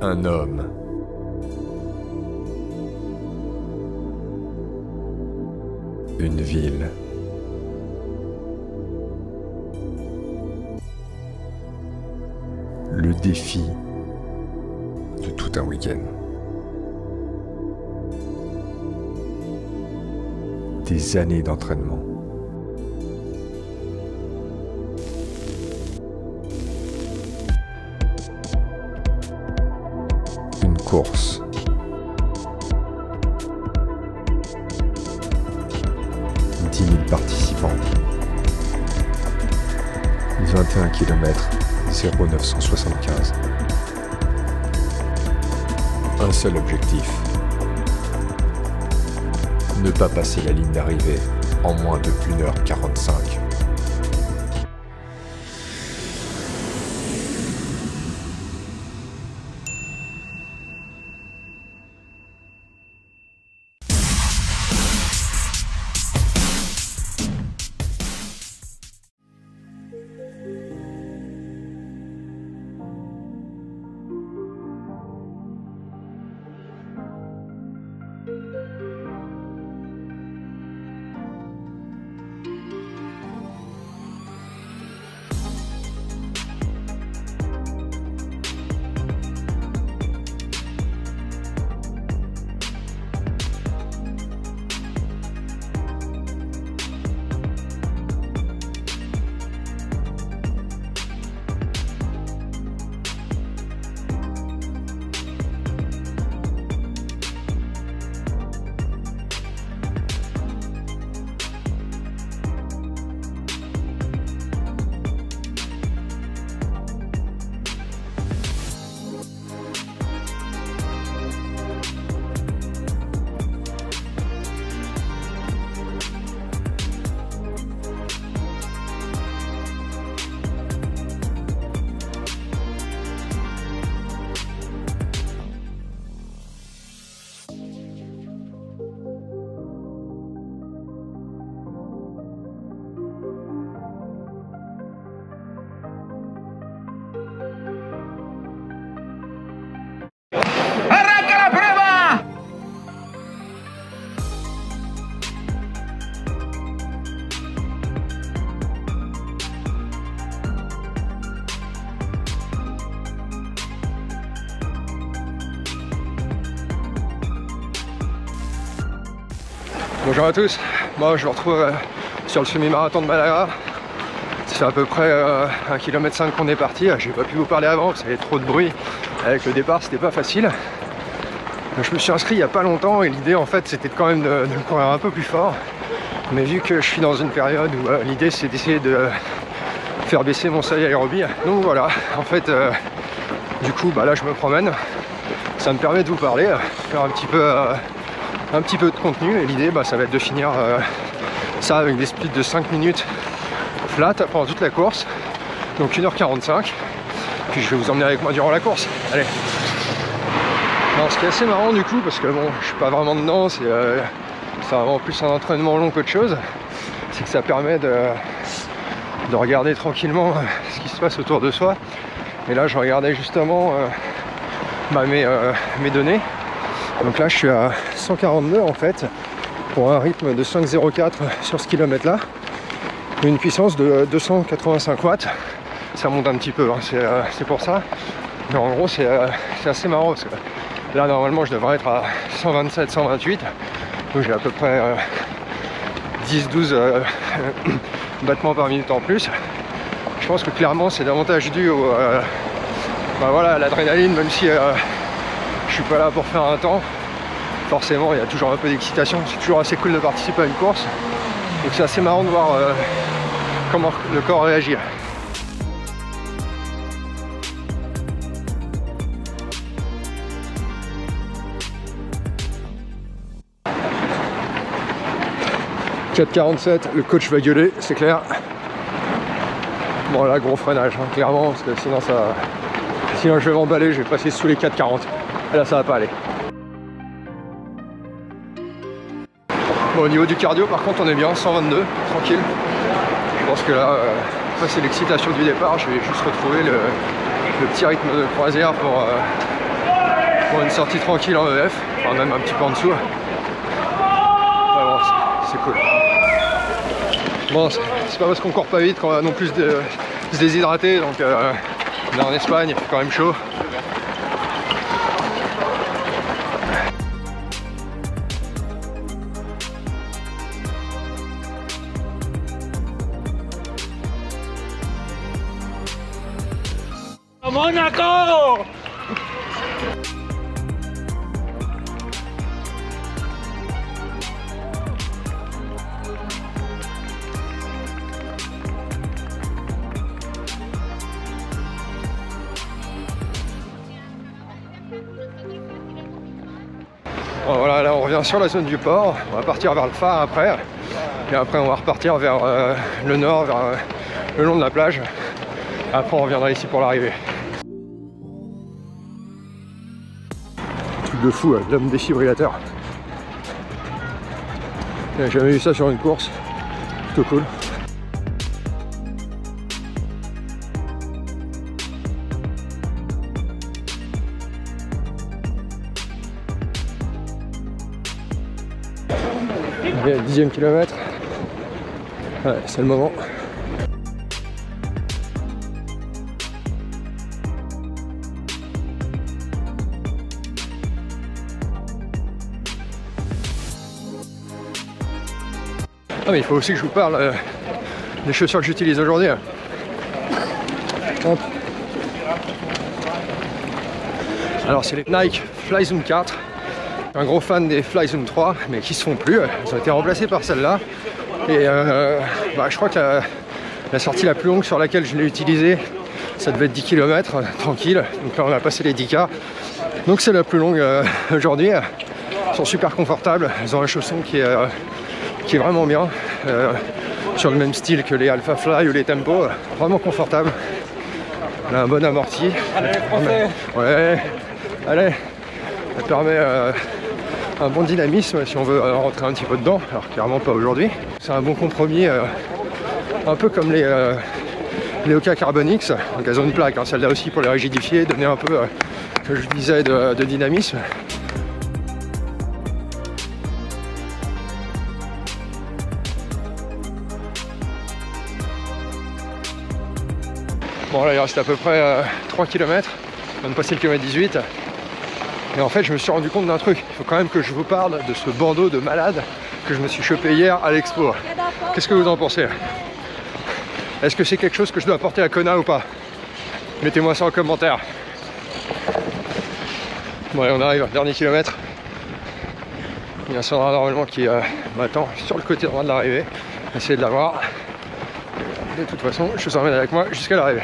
Un homme. Une ville. Le défi de tout un week-end. Des années d'entraînement. Une course. Dix 000 participants. 21 km 0,975. Un seul objectif. Ne pas passer la ligne d'arrivée en moins de 1h45. Bonjour à tous, moi je me retrouve sur le semi-marathon de Malaga. Ça fait à peu près 1,5 km qu'on est parti. J'ai pas pu vous parler avant parce qu'il y avait trop de bruit. Avec le départ c'était pas facile. Donc, je me suis inscrit il y a pas longtemps et l'idée en fait c'était quand même de courir un peu plus fort. Mais vu que je suis dans une période où l'idée c'est d'essayer de faire baisser mon seuil aérobie. Donc voilà, en fait du coup là je me promène. Ça me permet de vous parler, faire un petit peu de contenu et l'idée ça va être de finir ça avec des splits de 5 minutes flat pendant toute la course, donc 1h45, puis je vais vous emmener avec moi durant la course. Allez. Alors, ce qui est assez marrant du coup, parce que bon je suis pas vraiment dedans, c'est vraiment plus un entraînement long qu'autre chose, c'est que ça permet de regarder tranquillement ce qui se passe autour de soi. Et là je regardais justement mes données. Donc là je suis à 142 en fait, pour un rythme de 5,04 sur ce kilomètre là, une puissance de 285 watts. Ça monte un petit peu, hein, c'est pour ça. Mais en gros c'est assez marrant parce que là normalement je devrais être à 127, 128, donc j'ai à peu près 10-12 battements par minute en plus. Je pense que clairement c'est davantage dû au voilà, à l'adrénaline, même si je suis pas là pour faire un temps. Forcément il y a toujours un peu d'excitation, c'est toujours assez cool de participer à une course, donc c'est assez marrant de voir comment le corps réagit. « 4,47, le coach va gueuler, c'est clair. Bon là gros freinage, hein, clairement, parce que sinon je vais m'emballer, je vais passer sous les 4,40. Et là ça va pas aller. Bon, au niveau du cardio par contre on est bien, 122, tranquille. Je pense que là, c'est l'excitation du départ, je vais juste retrouver le petit rythme de croisière Bon, une sortie tranquille en EF, enfin même un petit peu en dessous. Enfin, bon, c'est cool. Bon, c'est pas parce qu'on court pas vite qu'on va non plus se déshydrater, donc là en Espagne il fait quand même chaud. Monaco! Bon, voilà, là on revient sur la zone du port, on va partir vers le phare après, et après on va repartir vers le nord, vers le long de la plage. Après on reviendra ici pour l'arrivée. Truc de fou, l'homme défibrillateur. J'ai jamais vu ça sur une course, plutôt cool. Allez, 10e kilomètre, ouais, c'est le moment. Ah mais il faut aussi que je vous parle des chaussures que j'utilise aujourd'hui. Alors c'est les Nike Flyzoom 4. Un gros fan des Flyzoom 3 mais qui se font plus. Ils ont été remplacés par celle-là. Et je crois que la sortie la plus longue sur laquelle je l'ai utilisée, ça devait être 10 km tranquille. Donc là on a passé les 10K. Donc c'est la plus longue aujourd'hui. Ils sont super confortables. Ils ont un chausson qui est vraiment bien, sur le même style que les Alpha Fly ou les Tempo, vraiment confortable. Elle a un bon amorti. Allez, français. Ouais, allez, ça permet un bon dynamisme si on veut rentrer un petit peu dedans, alors clairement pas aujourd'hui. C'est un bon compromis, un peu comme les Hoka Carbon X, donc elles ont une plaque, hein, celle-là aussi pour les rigidifier, donner un peu, que je disais, de dynamisme. Bon là il reste à peu près 3 km, on vient de passer le km 18. Et en fait je me suis rendu compte d'un truc, il faut quand même que je vous parle de ce bandeau de malade que je me suis chopé hier à l'expo. Qu'est-ce que vous en pensez? Est-ce que c'est quelque chose que je dois apporter à Kona ou pas? Mettez-moi ça en commentaire. Bon allez, on arrive, dernier kilomètre. Il y a un Sandra normalement qui m'attend sur le côté droit de l'arrivée. Essayez de la voir. De toute façon, je vous emmène avec moi jusqu'à l'arrivée.